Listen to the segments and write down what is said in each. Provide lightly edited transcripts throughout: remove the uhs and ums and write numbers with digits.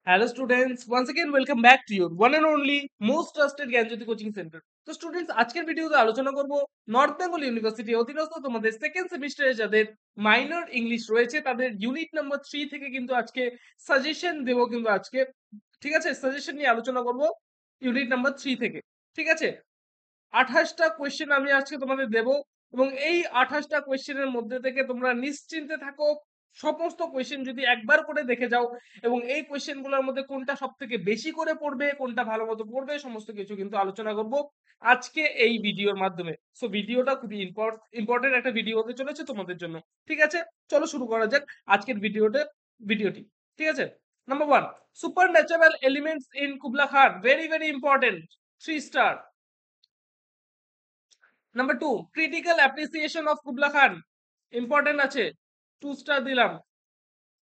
Hello students, once again welcome back to your one and only most trusted Gyanjyoti coaching centre. তো students আজকের ভিডিওতে আলোচনা করব north Bengal university অধীনস্থ তোমাদের সেকেন্ড সেমিস্টারে যাদের মাইনর ইংলিশ রয়েছে তাদের ইউনিট নাম্বার 3 থেকে কিন্তু আজকে সাজেশন দেব কিন্তু আজকে ঠিক আছে সাজেশন নিয়ে আলোচনা করব ইউনিট নাম্বার 3 থেকে ঠিক আছে 28টা কোয়েশ্চেন আমি আজকে তোমাদের দেব এবং এই 28টা কোয়েশ্চেনের মধ্যে থেকে তোমরা নিশ্চিন্তে থাকো সমস্ত কোয়েশ্চেন যদি একবার করে দেখে যাও এবং এই কোয়েশ্চেনগুলোর মধ্যে কোনটা সবথেকে বেশি করে পড়বে কোনটা ভালো মতো পড়বে সমস্ত কিছু কিন্তু আলোচনা করব আজকে এই ভিডিওর মাধ্যমে। সো ভিডিওটা খুবই ইম্পর্টেন্ট একটা ভিডিও হতে চলেছে তোমাদের জন্য। ঠিক আছে, চলো শুরু করা যাক আজকের ভিডিওটি। ঠিক আছে, number 1, super natural elements in Kubla Khan, very very important, 3 star. Number 2, critical appreciation of Kubla Khan, important আছে, 2 স্টার দিলাম।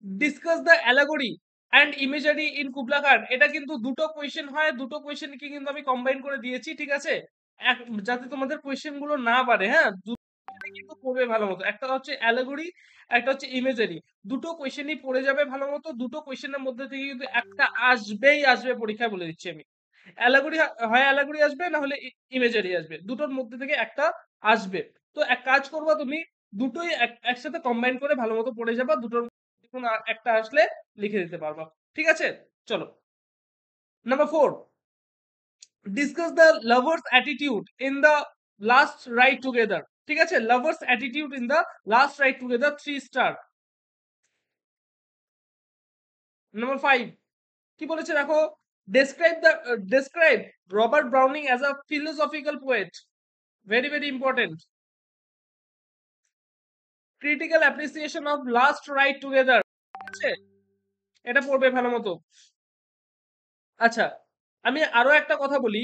Discuss the allegory and imagery in Kubla খান, এটা কিন্তু দুটো কোয়েশ্চেন হয়, দুটো কোয়েশ্চেনকে কিন্তু আমি কম্বাইন করে দিয়েছি। ঠিক আছে, যাতে তোমাদের কোয়েশ্চেন গুলো না বাড়ে। হ্যাঁ, কিন্তু পড়বে ভালো মতো, একটা হচ্ছে অ্যালেগরি, একটা হচ্ছে ইমেজারি, দুটো কোয়েশ্চেনই পড়ে যাবে ভালো মতো। দুটো কোয়েশ্চেনের মধ্যে থেকে কিন্তু একটা আসবেই আসবে পরীক্ষায়, বলে দিচ্ছি আমি। অ্যালেগরি হয় অ্যালেগরি আসবে, না হলে ইমেজারি আসবে, দুটোর মধ্যে থেকে একটা আসবে। তো এক কাজ করবা তুমি, দুটোই একসাথে কম্বাইন করে ভালো মতো পড়ে যাবা, দুটোর কোনো একটা আসলে লিখে দিতে পারবা। ঠিক আছে, চলো। Number 4, discuss the lovers attitude in the last ride together. ঠিক আছে, lovers attitude in the last ride together, 3 star. Number 5, কি বলেছে দেখো, describe Robert Browning as a philosophical poet, very very important. Critical appreciation of last ride together, ঠিক আছে, এটা পড়বে ভালো মতো। আচ্ছা, আমি আরো একটা কথা বলি,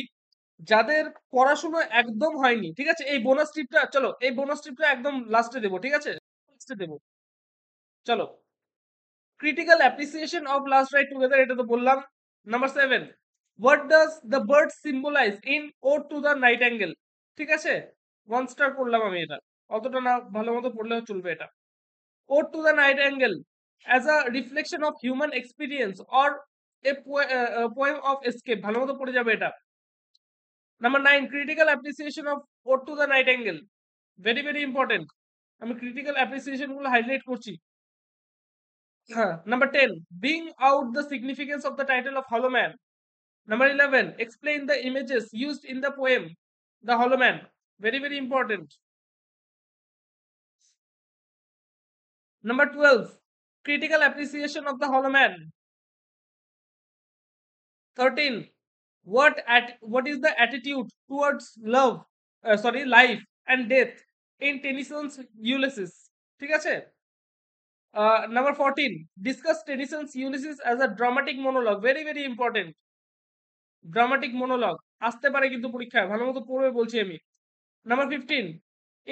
যাদের পড়াশোনা একদম হয়নি, ঠিক আছে, এই বোনাস টিপটা, চলো এই বোনাস টিপটা একদম লাস্টে দেবো। ঠিক আছে, লাস্টে দেবো, চলো। Critical appreciation of last ride together, এটা তো বললাম। Number 7, what does the bird symbolise in ode to the nightingale. ঠিক আছে, 1 স্টার করলাম আমি এটা, অতটা না ভালো মতো পড়লেও চলবে এটা। Ode to the Night Angle as a reflection of human experience or a poem of escape, ভালো মতো পড়ে যাবে এটা। Number 9, critical appreciation of Ode to the Night Angle, very very important, আমি ক্রিটিক্যাল অ্যাপ্রিসিয়েশন গুলো হাইলাইট করছি। হ্যাঁ, number 10, bring out the significance of the title of hollow man. Number 11, explain the images used in the poem the hollow man, very very important. Number 12, critical appreciation of the hollow man. 13, what is the attitude towards life and death in Tennyson's Ulysses. ঠিক আছে, number 14, discuss Tennyson's Ulysses as a dramatic monologue, very very important, dramatic monologue আসতে পারে কিন্তু পরীক্ষায়, ভালো মতো পড়বে বলছি আমি। Number 15,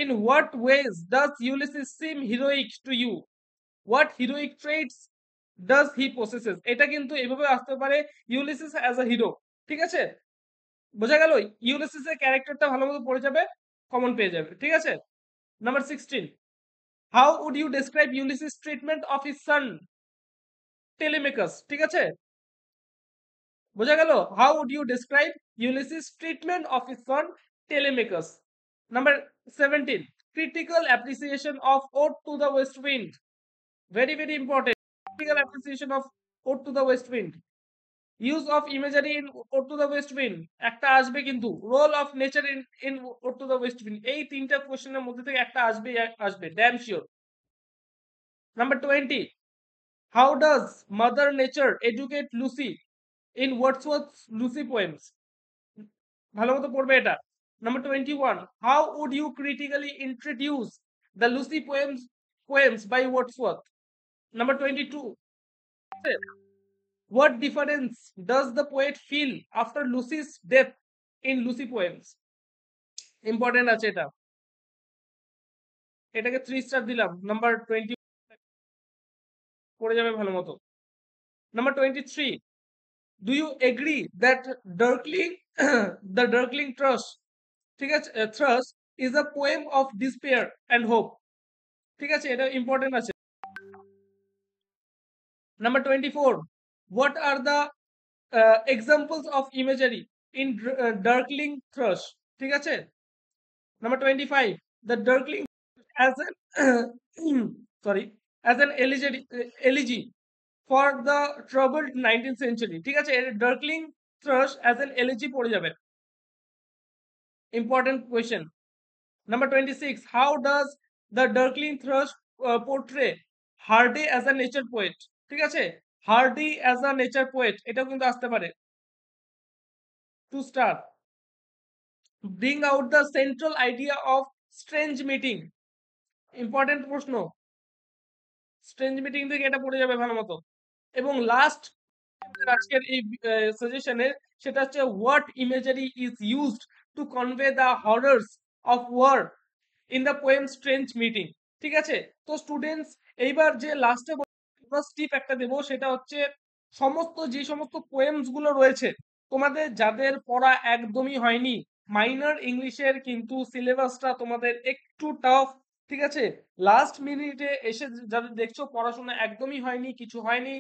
in what ways does Ulysses seem heroic to you, what heroic traits does he possesses, এটা কিন্তু এভাবে আসতে পারে, ইউলিসিস অ্যাজ আ হিরো। ঠিক আছে, বোঝা গেল, ইউলিসিস এর ক্যারেক্টারটা ভালো মতো পড়ে যাবে, কমন পেয়ে যাবে। ঠিক আছে, number 16, how would you describe Ulysses treatment of his son Telemachus. ঠিক আছে, বোঝা গেল, how would you describe Ulysses treatment of his son Telemachus. Number 17, critical appreciation of ode to the west wind, very very important, critical appreciation of ode to the west wind. Use of imagery in ode to the west wind, একটা আসবে কিন্তু, role of nature in ode to the west wind, এই তিনটা কোশ্চেনের মধ্যে থেকে একটা আসবে, আসবে damn sure. Number 20, how does mother nature educate Lucy in Wordsworth's Lucy poems, ভালো মতো পড়বে এটা। Number 21, how would you critically introduce the Lucy poems by Wordsworth. Number 22, what difference does the poet feel after Lucy's death in Lucy poems, important আছে এটা, এটাকে 3 star দিলাম। Number 20 পড়ে যাবে ভালো মতো। Number 23, do you agree that darkling the darkling thrush, ঠিক আছে, thrush is a poem of despair and hope. ঠিক আছে, এটা ইম্পর্টেন্ট আছে। Number 24, What are the examples of imagery in darkling thrush? ঠিক আছে? Number 25, the darkling as an sorry, as an elegy for the troubled 19th century. ঠিক আছে? Darkling thrush as an elegy পড়ে যাবে। Important question. Number 26, how does the darkling thrush portray Hardy as a nature poet? ঠিক আছে? Hardy as a nature poet এটাও কিন্তু আসতে পারে। 2 star. Bring out the central idea of strange meeting. Important প্রশ্ন। Strange meeting থেকে এটা পড়ে যাবে ভালো মতো। এবং লাস্ট আজকের এই সাজেশনের সেটা হচ্ছে what imagery is used to convey the horrors of war in the poem strange meeting. ঠিক আছে? তো স্টুডেন্টস এইবার যে লাস্টে ফার্স্ট টিপ একটা দেবো সেটা হচ্ছে সমস্ত যে সমস্ত পোয়েমস গুলো রয়েছে তোমাদের যাদের পড়া একদমই হয়নি, মাইনর ইংলিশের কিন্তু সিলেবাসটা তোমাদের একটু টাফ। ঠিক আছে? লাস্ট মিনিটে এসে যাদের দেখছো পড়াশোনা একদমই হয়নি, কিছু হয়নি,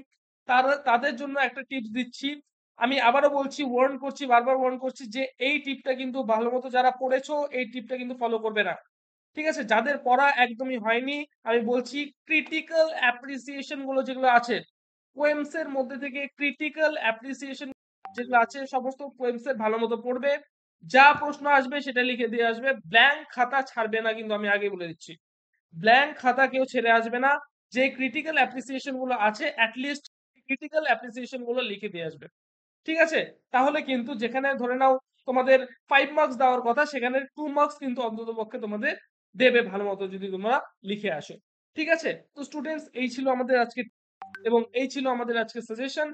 তাদের জন্য একটা টিপস দিচ্ছি। আমি আবারও বলছি, ওয়ার্ন করছি, বারবার ওয়ার্ন করছি যে এই টিপটা কিন্তু ভালো মতো যারা পড়েছো এই টিপটা কিন্তু ফলো করবে না। ঠিক আছে? যাদের পড়া একদমই হয়নি আমি বলছি ক্রিটিক্যাল অ্যাপ্রিসিয়েশন গুলো যেগুলো আছে পোয়েমস এর মধ্যে থেকে ক্রিটিক্যাল অ্যাপ্রিসিয়েশন যেগুলো আছে সমস্ত পোয়েমস এর ভালো মতো পড়বে। যা প্রশ্ন আসবে সেটা লিখে দিয়ে আসবে, ব্ল্যাঙ্ক খাতা ছাড়বে না কিন্তু, আমি আগে বলে দিচ্ছি। ব্ল্যাঙ্ক খাতা কেউ ছেড়ে আসবে না। যে ক্রিটিক্যাল অ্যাপ্রিসিয়েশন গুলো আছে অ্যাটলিস্ট ক্রিটিক্যাল অ্যাপ্রিসিয়েশন গুলো লিখে দিয়ে আসবে। ঠিক আছে? তাহলে কিন্তু যেখানে ধরে নাও তোমাদের 5 মার্কস দেওয়ার কথা সেখানে 2 মার্কস কিন্তু অন্ততপক্ষে তোমাদের দেবে ভালো মতো যদি তোমরা লিখে আসো। ঠিক আছে? তো স্টুডেন্টস এই ছিল আমাদের আজকে এবং এই ছিল আমাদের আজকে সাজেশন।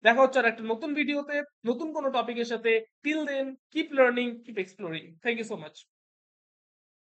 দেখা হচ্ছে আর একটা নতুন ভিডিওতে নতুন কোনো টপিকের সাথে। Till then keep learning, keep exploring. Thank you so much.